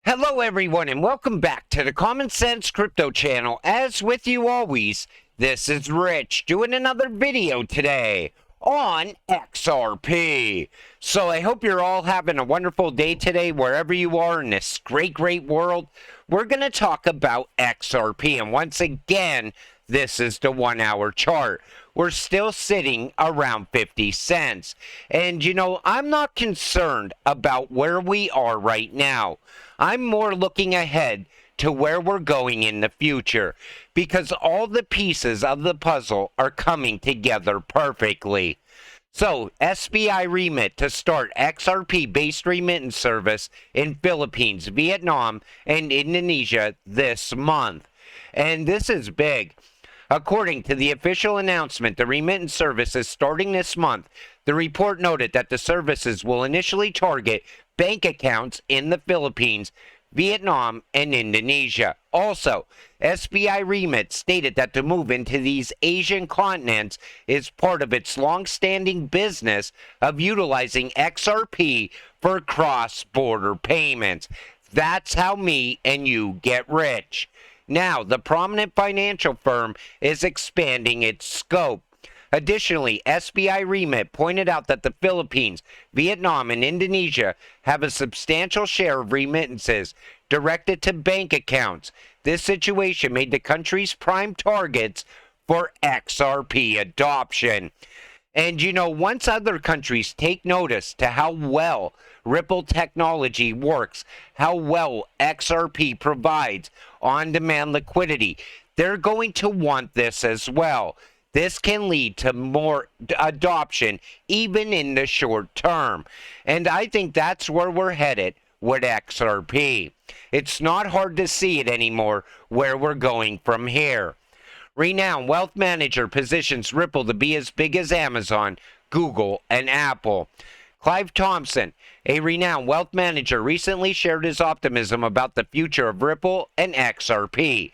Hello everyone and welcome back to the Common Sense Crypto channel. As with you always, this is Rich doing another video today on XRP. So I hope you're all having a wonderful day today wherever you are in this great world. We're going to talk about XRP, and once again, this is the 1 hour chart. We're still sitting around 50 cents. And you know, I'm not concerned about where we are right now. I'm more looking ahead to where we're going in the future, because all the pieces of the puzzle are coming together perfectly. So, SBI Remit to start XRP-based remittance service in Philippines, Vietnam, and Indonesia this month. And this is big. According to the official announcement, the remittance service is starting this month. The report noted that the services will initially target bank accounts in the Philippines, Vietnam, and Indonesia. Also, SBI Remit stated that the move into these Asian continents is part of its long-standing business of utilizing XRP for cross-border payments. That's how me and you get rich. Now, the prominent financial firm is expanding its scope. Additionally, SBI Remit pointed out that the Philippines, Vietnam, and Indonesia have a substantial share of remittances directed to bank accounts. This situation made the countries prime targets for XRP adoption. And you know, once other countries take notice to how well Ripple technology works, how well XRP provides on-demand liquidity, they're going to want this as well. This can lead to more adoption even in the short term. And I think that's where we're headed with XRP. It's not hard to see it anymore where we're going from here. Renowned wealth manager positions Ripple to be as big as Amazon, Google, and Apple. Clive Thompson, a renowned wealth manager, recently shared his optimism about the future of Ripple and XRP.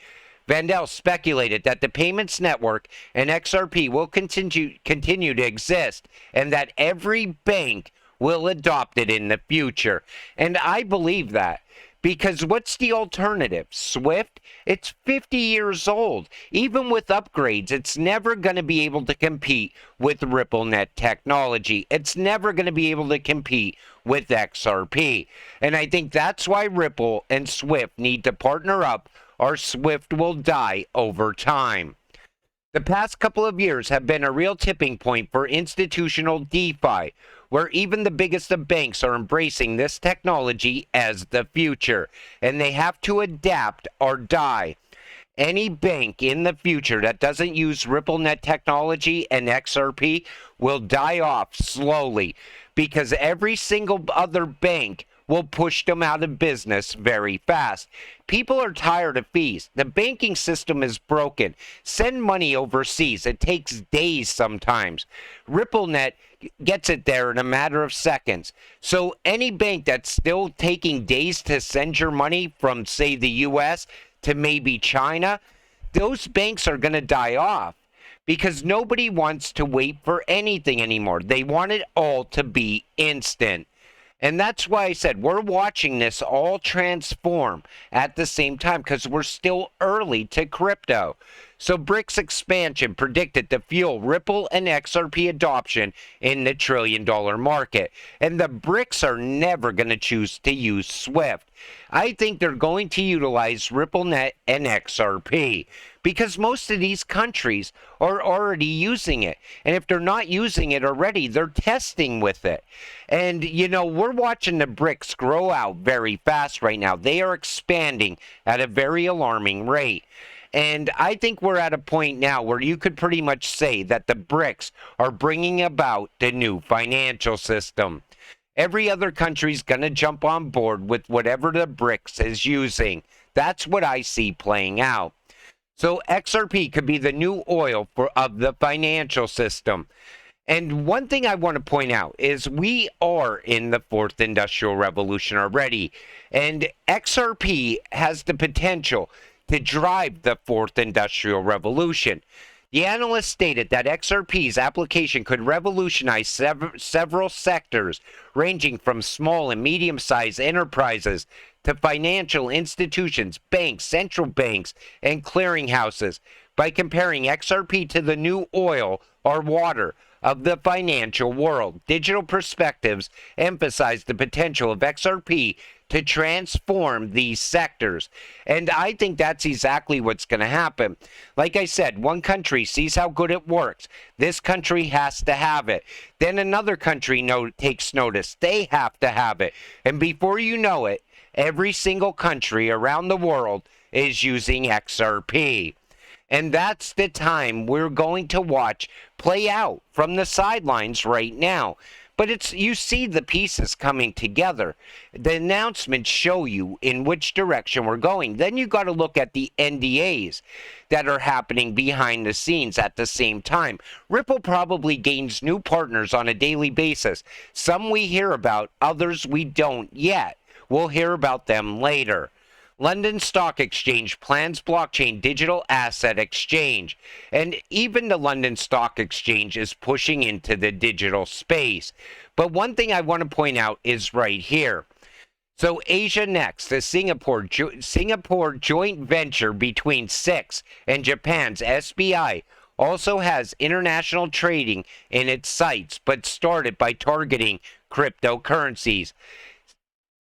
Vandell speculated that the payments network and XRP will continue to exist, and that every bank will adopt it in the future. And I believe that. Because what's the alternative? Swift? It's 50 years old. Even with upgrades, it's never going to be able to compete with RippleNet technology. It's never going to be able to compete with XRP. And I think that's why Ripple and Swift need to partner up, or Swift will die over time. The past couple of years have been a real tipping point for institutional DeFi, where even the biggest of banks are embracing this technology as the future, and they have to adapt or die. Any bank in the future that doesn't use RippleNet technology and XRP will die off slowly, because every single other bank will push them out of business very fast. People are tired of fees. The banking system is broken. Send money overseas. It takes days sometimes. RippleNet gets it there in a matter of seconds. So any bank that's still taking days to send your money from, say, the US to maybe China, those banks are going to die off, because nobody wants to wait for anything anymore. They want it all to be instant. And that's why I said we're watching this all transform at the same time, because we're still early to crypto. So BRICS expansion predicted to fuel Ripple and XRP adoption in the trillion-dollar market. And the BRICS are never going to choose to use SWIFT. I think they're going to utilize RippleNet and XRP, because most of these countries are already using it. And if they're not using it already, they're testing with it. And, you know, we're watching the BRICS grow out very fast right now. They are expanding at a very alarming rate. And I think we're at a point now where you could pretty much say that the BRICS are bringing about the new financial system. Every other country's going to jump on board with whatever the BRICS is using. That's what I see playing out. So XRP could be the new oil of the financial system. And one thing I want to point out is we are in the fourth industrial revolution already. And XRP has the potential to drive the fourth industrial revolution. The analyst stated that XRP's application could revolutionize several sectors, ranging from small and medium-sized enterprises to financial institutions, banks, central banks, and clearinghouses by comparing XRP to the new oil or water of the financial world. Digital perspectives emphasize the potential of XRP to transform these sectors. And I think that's exactly what's going to happen. Like I said, one country sees how good it works. This country has to have it. Then another country takes notice. They have to have it. And before you know it, every single country around the world is using XRP. And that's the time we're going to watch play out from the sidelines right now. But you see the pieces coming together. The announcements show you in which direction we're going. Then you got to look at the NDAs that are happening behind the scenes at the same time. Ripple probably gains new partners on a daily basis. Some we hear about, others we don't yet. We'll hear about them later. London Stock Exchange plans blockchain digital asset exchange. And even the London Stock Exchange is pushing into the digital space. But one thing I want to point out is right here. So Asia Next, the Singapore joint venture between SIX and Japan's SBI, also has international trading in its sights, but started by targeting cryptocurrencies.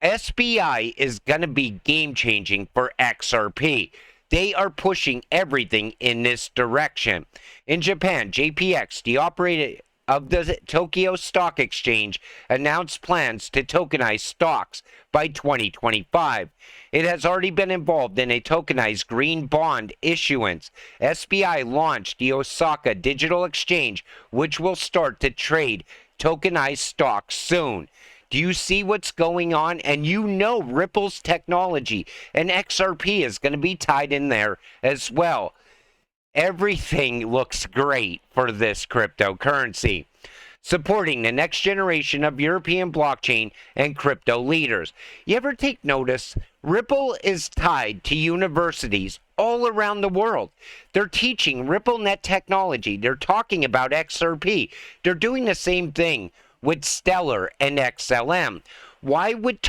SBI is going to be game-changing for XRP. They are pushing everything in this direction. In Japan, JPX, the operator of the Tokyo Stock Exchange, announced plans to tokenize stocks by 2025. It has already been involved in a tokenized green bond issuance. SBI launched the Osaka Digital Exchange, which will start to trade tokenized stocks soon. Do you see what's going on? And you know Ripple's technology and XRP is going to be tied in there as well. Everything looks great for this cryptocurrency. Supporting the next generation of European blockchain and crypto leaders. You ever take notice? Ripple is tied to universities all around the world. They're teaching RippleNet technology. They're talking about XRP. They're doing the same thing with Stellar and XLM. Why would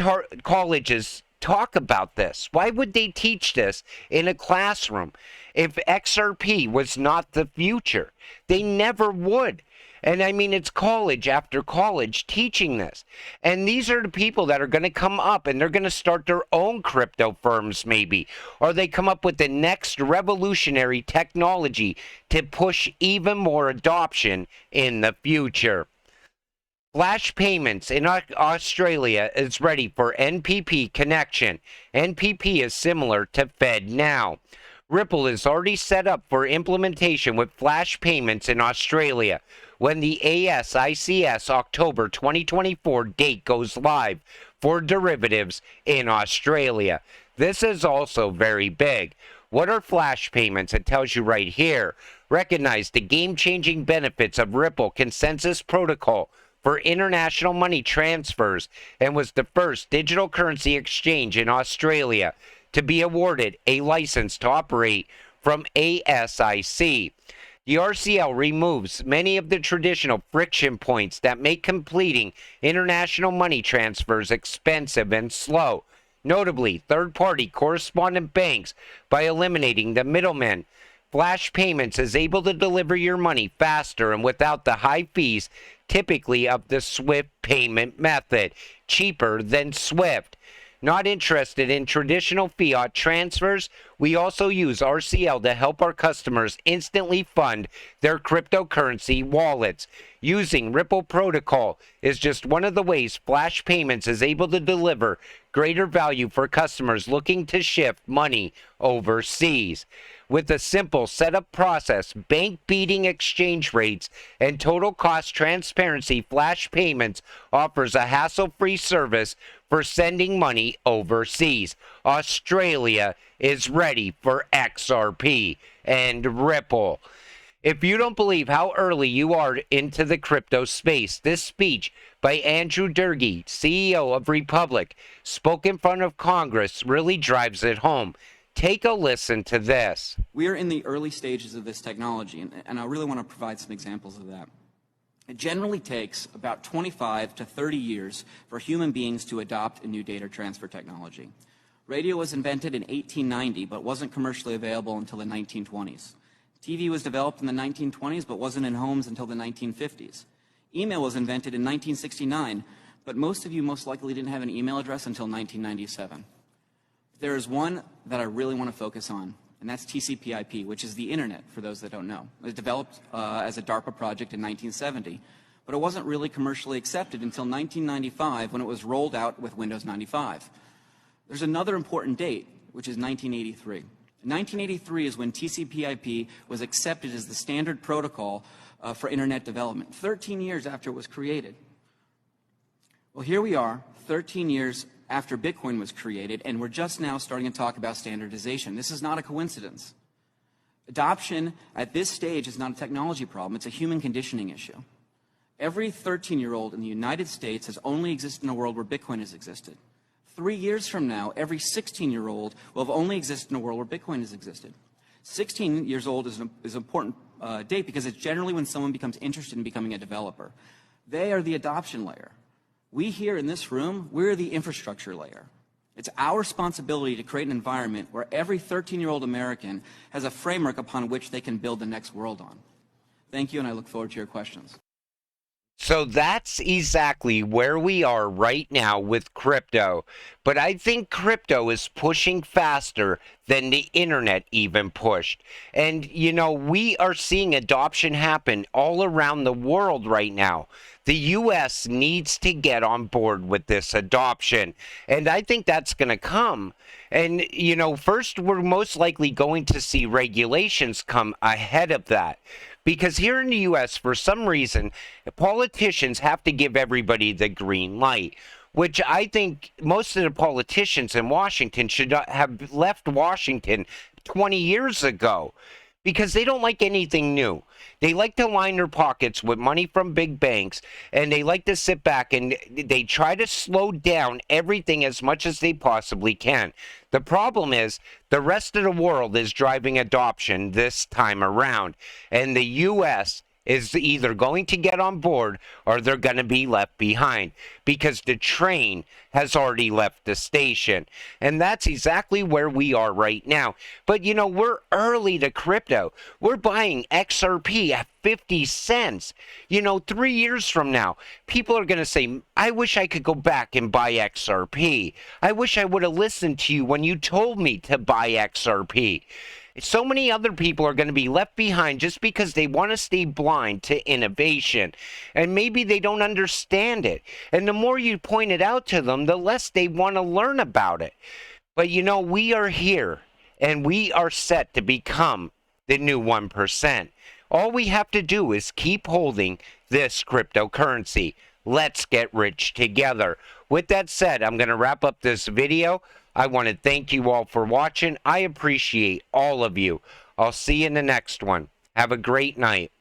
colleges talk about this? Why would they teach this in a classroom if XRP was not the future? They never would. And I mean, it's college after college teaching this. And these are the people that are going to come up and they're going to start their own crypto firms maybe. Or they come up with the next revolutionary technology to push even more adoption in the future. Flash payments in Australia is ready for NPP connection. NPP is similar to FedNow. Ripple is already set up for implementation with flash payments in Australia when the ASICS October 2024 date goes live for derivatives in Australia. This is also very big. What are flash payments? It tells you right here. Recognize the game-changing benefits of Ripple Consensus Protocol for international money transfers and was the first digital currency exchange in Australia to be awarded a license to operate from ASIC. The RCL removes many of the traditional friction points that make completing international money transfers expensive and slow, notably third-party correspondent banks, by eliminating the middlemen. Flash Payments is able to deliver your money faster and without the high fees typically of the SWIFT payment method, cheaper than SWIFT. Not interested in traditional fiat transfers? We also use RCL to help our customers instantly fund their cryptocurrency wallets. Using Ripple Protocol is just one of the ways Flash Payments is able to deliver greater value for customers looking to shift money overseas. With a simple setup process, bank-beating exchange rates, and total cost transparency, Flash Payments offers a hassle-free service for sending money overseas. Australia is ready for XRP and Ripple. If you don't believe how early you are into the crypto space, this speech by Andrew Durkee, CEO of Republic, spoke in front of Congress, really drives it home. Take a listen to this. We are in the early stages of this technology, and I really want to provide some examples of that. It generally takes about 25 to 30 years for human beings to adopt a new data transfer technology. Radio was invented in 1890, but wasn't commercially available until the 1920s. TV was developed in the 1920s, but wasn't in homes until the 1950s. Email was invented in 1969, but most of you most likely didn't have an email address until 1997. There is one that I really want to focus on, and that's TCP/IP, which is the internet, for those that don't know. It was developed as a DARPA project in 1970, but it wasn't really commercially accepted until 1995 when it was rolled out with Windows 95. There's another important date, which is 1983. 1983 is when TCP/IP was accepted as the standard protocol for internet development, 13 years after it was created. Well, here we are, 13 years after Bitcoin was created, and we're just now starting to talk about standardization. This is not a coincidence. Adoption at this stage is not a technology problem, it's a human conditioning issue. Every 13-year-old in the United States has only existed in a world where Bitcoin has existed. 3 years from now, every 16-year-old will have only existed in a world where Bitcoin has existed. 16 years old is an important date because it's generally when someone becomes interested in becoming a developer. They are the adoption layer. We here in this room, we're the infrastructure layer. It's our responsibility to create an environment where every 13-year-old American has a framework upon which they can build the next world on. Thank you, and I look forward to your questions. So that's exactly where we are right now with crypto. But I think crypto is pushing faster than the internet even pushed. And, you know, we are seeing adoption happen all around the world right now. The U.S. needs to get on board with this adoption. And I think that's going to come. And, you know, first, we're most likely going to see regulations come ahead of that. Because here in the U.S., for some reason, politicians have to give everybody the green light, which I think most of the politicians in Washington should have left Washington 20 years ago, because they don't like anything new. They like to line their pockets with money from big banks, and they like to sit back and they try to slow down everything as much as they possibly can. The problem is the rest of the world is driving adoption this time around, and the U.S. is either going to get on board or they're going to be left behind, because the train has already left the station. And that's exactly where we are right now. But, you know, we're early to crypto. We're buying XRP at 50 cents. You know, 3 years from now, people are going to say, I wish I could go back and buy XRP. I wish I would have listened to you when you told me to buy XRP. So many other people are going to be left behind just because they want to stay blind to innovation. And maybe they don't understand it. And the more you point it out to them, the less they want to learn about it. But you know, we are here and we are set to become the new 1%. All we have to do is keep holding this cryptocurrency. Let's get rich together. With that said, I'm going to wrap up this video. I want to thank you all for watching. I appreciate all of you. I'll see you in the next one. Have a great night.